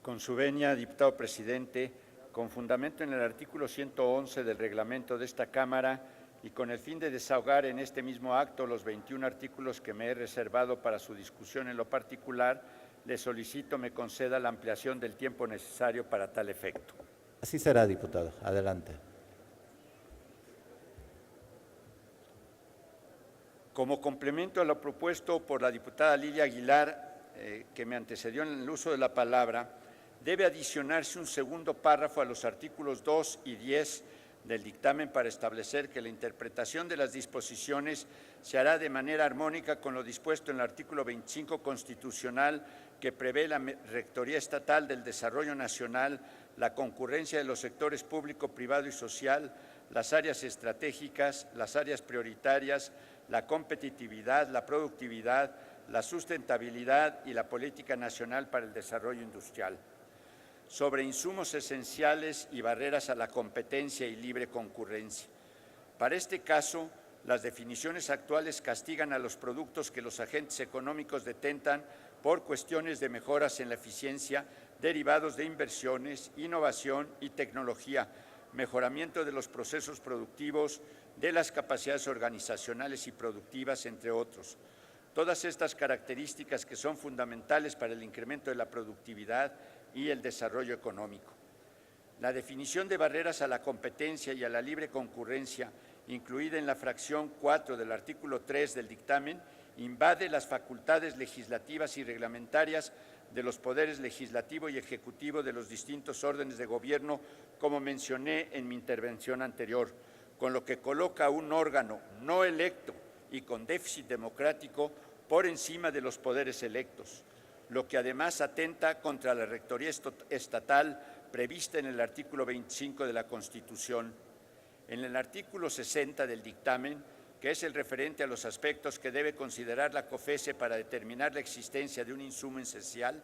Con su venia, diputado presidente, con fundamento en el artículo 111 del reglamento de esta Cámara y con el fin de desahogar en este mismo acto los 21 artículos que me he reservado para su discusión en lo particular, le solicito me conceda la ampliación del tiempo necesario para tal efecto. Así será, diputado. Adelante. Como complemento a lo propuesto por la diputada Lilia Aguilar, que me antecedió en el uso de la palabra, debe adicionarse un segundo párrafo a los artículos 2 y 10 del dictamen para establecer que la interpretación de las disposiciones se hará de manera armónica con lo dispuesto en el artículo 25 constitucional que prevé la Rectoría Estatal del Desarrollo Nacional, la concurrencia de los sectores público, privado y social, las áreas estratégicas, las áreas prioritarias, la competitividad, la productividad, la sustentabilidad y la política nacional para el desarrollo industrial. Sobre insumos esenciales y barreras a la competencia y libre concurrencia. Para este caso, las definiciones actuales castigan a los productos que los agentes económicos detentan por cuestiones de mejoras en la eficiencia derivados de inversiones, innovación y tecnología, mejoramiento de los procesos productivos, de las capacidades organizacionales y productivas, entre otros. Todas estas características que son fundamentales para el incremento de la productividad y el desarrollo económico. La definición de barreras a la competencia y a la libre concurrencia, incluida en la fracción 4 del artículo 3 del dictamen, invade las facultades legislativas y reglamentarias de los poderes legislativo y ejecutivo de los distintos órdenes de gobierno, como mencioné en mi intervención anterior, con lo que coloca a un órgano no electo y con déficit democrático por encima de los poderes electos, lo que además atenta contra la rectoría estatal prevista en el artículo 25 de la Constitución. En el artículo 60 del dictamen, que es el referente a los aspectos que debe considerar la COFESE para determinar la existencia de un insumo esencial,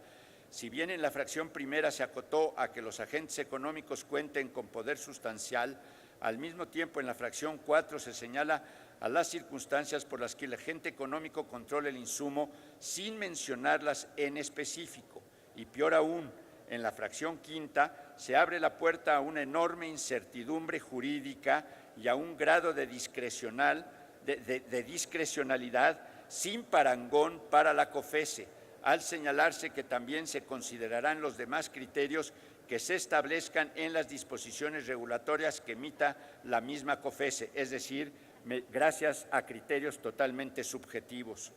si bien en la fracción primera se acotó a que los agentes económicos cuenten con poder sustancial, al mismo tiempo en la fracción 4 se señala a las circunstancias por las que el agente económico controla el insumo sin mencionarlas en específico. Y peor aún, en la fracción quinta se abre la puerta a una enorme incertidumbre jurídica y a un grado de discrecionalidad sin parangón para la COFESE, al señalarse que también se considerarán los demás criterios que se establezcan en las disposiciones regulatorias que emita la misma COFESE, es decir, gracias a criterios totalmente subjetivos.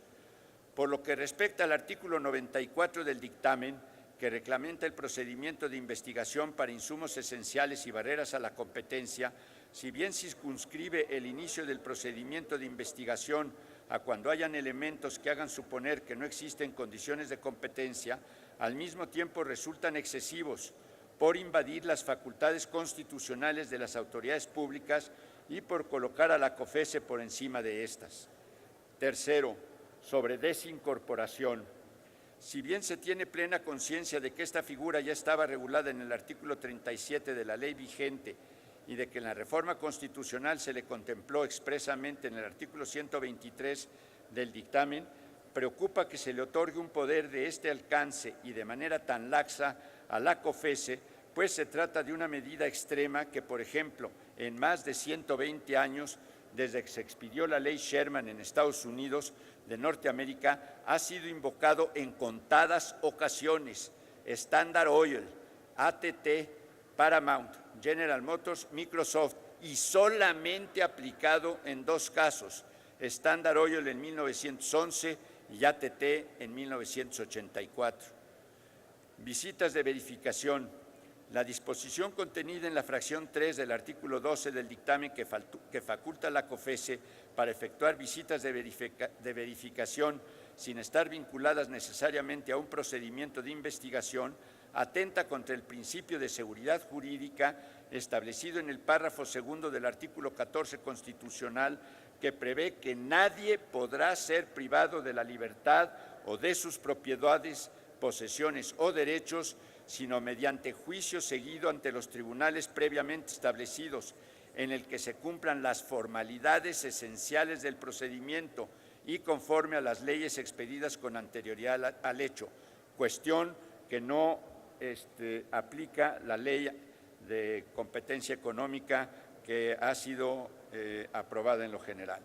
Por lo que respecta al artículo 94 del dictamen, que reglamenta el procedimiento de investigación para insumos esenciales y barreras a la competencia, si bien circunscribe el inicio del procedimiento de investigación a cuando hayan elementos que hagan suponer que no existen condiciones de competencia, al mismo tiempo resultan excesivos por invadir las facultades constitucionales de las autoridades públicas y por colocar a la COFESE por encima de estas. Tercero, sobre desincorporación. Si bien se tiene plena conciencia de que esta figura ya estaba regulada en el artículo 37 de la ley vigente y de que en la reforma constitucional se le contempló expresamente en el artículo 123 del dictamen, preocupa que se le otorgue un poder de este alcance y de manera tan laxa a la COFESE, pues se trata de una medida extrema que, por ejemplo, en más de 120 años, desde que se expidió la ley Sherman en Estados Unidos de Norteamérica, ha sido invocado en contadas ocasiones. Standard Oil, AT&T, Paramount, General Motors, Microsoft, y solamente aplicado en dos casos, Standard Oil en 1911 y AT&T en 1984. Visitas de verificación. La disposición contenida en la fracción 3 del artículo 12 del dictamen que faculta a la COFESE para efectuar visitas de verificación sin estar vinculadas necesariamente a un procedimiento de investigación atenta contra el principio de seguridad jurídica establecido en el párrafo segundo del artículo 14 constitucional, que prevé que nadie podrá ser privado de la libertad o de sus propiedades, posesiones o derechos, sino mediante juicio seguido ante los tribunales previamente establecidos, en el que se cumplan las formalidades esenciales del procedimiento y conforme a las leyes expedidas con anterioridad al hecho, cuestión que no aplica la ley de competencia económica que ha sido aprobada en lo general.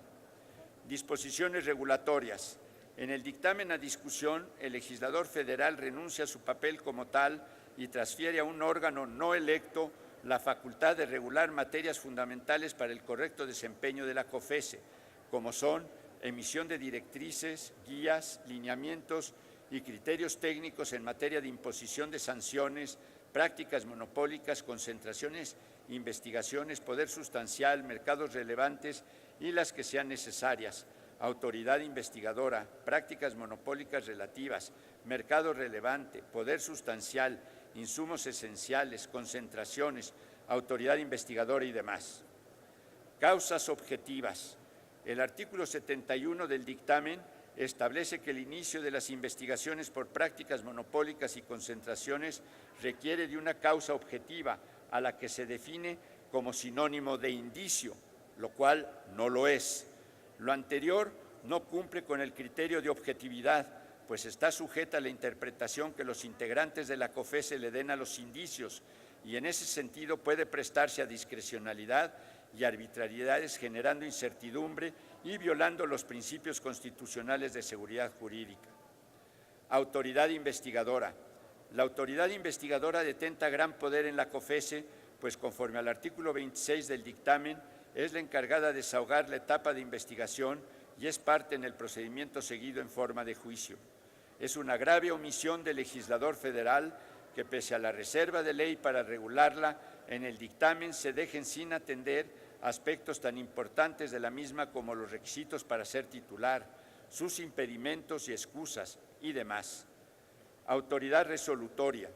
Disposiciones regulatorias. En el dictamen a discusión, el legislador federal renuncia a su papel como tal y transfiere a un órgano no electo la facultad de regular materias fundamentales para el correcto desempeño de la COFESE, como son emisión de directrices, guías, lineamientos y criterios técnicos en materia de imposición de sanciones, prácticas monopólicas, concentraciones, investigaciones, poder sustancial, mercados relevantes y las que sean necesarias, autoridad investigadora, prácticas monopólicas relativas, mercado relevante, poder sustancial, insumos esenciales, concentraciones, autoridad investigadora y demás. Causas objetivas. El artículo 71 del dictamen establece que el inicio de las investigaciones por prácticas monopólicas y concentraciones requiere de una causa objetiva a la que se define como sinónimo de indicio, lo cual no lo es. Lo anterior no cumple con el criterio de objetividad, pues está sujeta a la interpretación que los integrantes de la COFESE le den a los indicios y en ese sentido puede prestarse a discrecionalidad y arbitrariedades, generando incertidumbre y violando los principios constitucionales de seguridad jurídica. Autoridad investigadora. La autoridad investigadora detenta gran poder en la COFESE, pues conforme al artículo 26 del dictamen, es la encargada de desahogar la etapa de investigación y es parte en el procedimiento seguido en forma de juicio. Es una grave omisión del legislador federal que, pese a la reserva de ley para regularla, en el dictamen se dejen sin atender aspectos tan importantes de la misma como los requisitos para ser titular, sus impedimentos y excusas y demás. Autoridad resolutoria.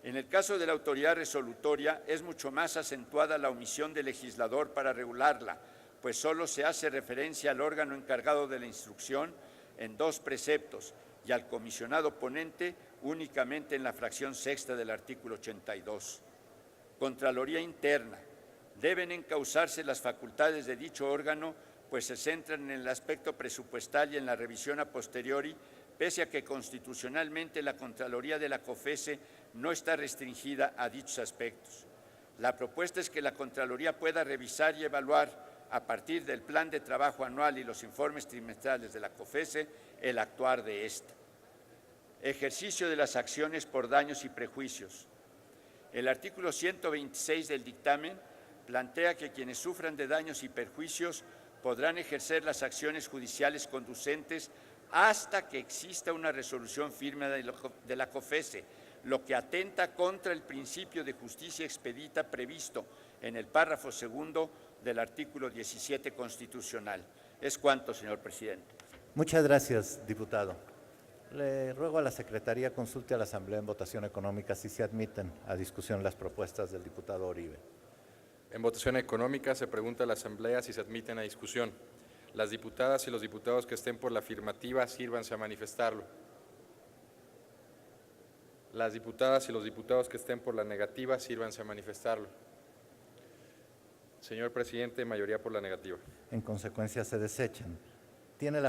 En el caso de la autoridad resolutoria es mucho más acentuada la omisión del legislador para regularla, pues solo se hace referencia al órgano encargado de la instrucción en 2 preceptos y al comisionado ponente únicamente en la fracción sexta del artículo 82. Contraloría interna. Deben encauzarse las facultades de dicho órgano, pues se centran en el aspecto presupuestal y en la revisión a posteriori, pese a que constitucionalmente la Contraloría de la COFESE no está restringida a dichos aspectos. La propuesta es que la Contraloría pueda revisar y evaluar, a partir del plan de trabajo anual y los informes trimestrales de la COFESE, el actuar de ésta. Ejercicio de las acciones por daños y prejuicios. El artículo 126 del dictamen plantea que quienes sufran de daños y perjuicios podrán ejercer las acciones judiciales conducentes hasta que exista una resolución firme de la COFESE, lo que atenta contra el principio de justicia expedita previsto en el párrafo segundo del artículo 17 constitucional. Es cuanto, señor presidente. Muchas gracias, diputado. Le ruego a la Secretaría consulte a la Asamblea en votación económica si se admiten a discusión las propuestas del diputado Oribe. En votación económica se pregunta a la Asamblea si se admiten a discusión. Las diputadas y los diputados que estén por la afirmativa, sírvanse a manifestarlo. Las diputadas y los diputados que estén por la negativa, sírvanse a manifestarlo. Señor presidente, mayoría por la negativa. En consecuencia, se desechan. Tiene la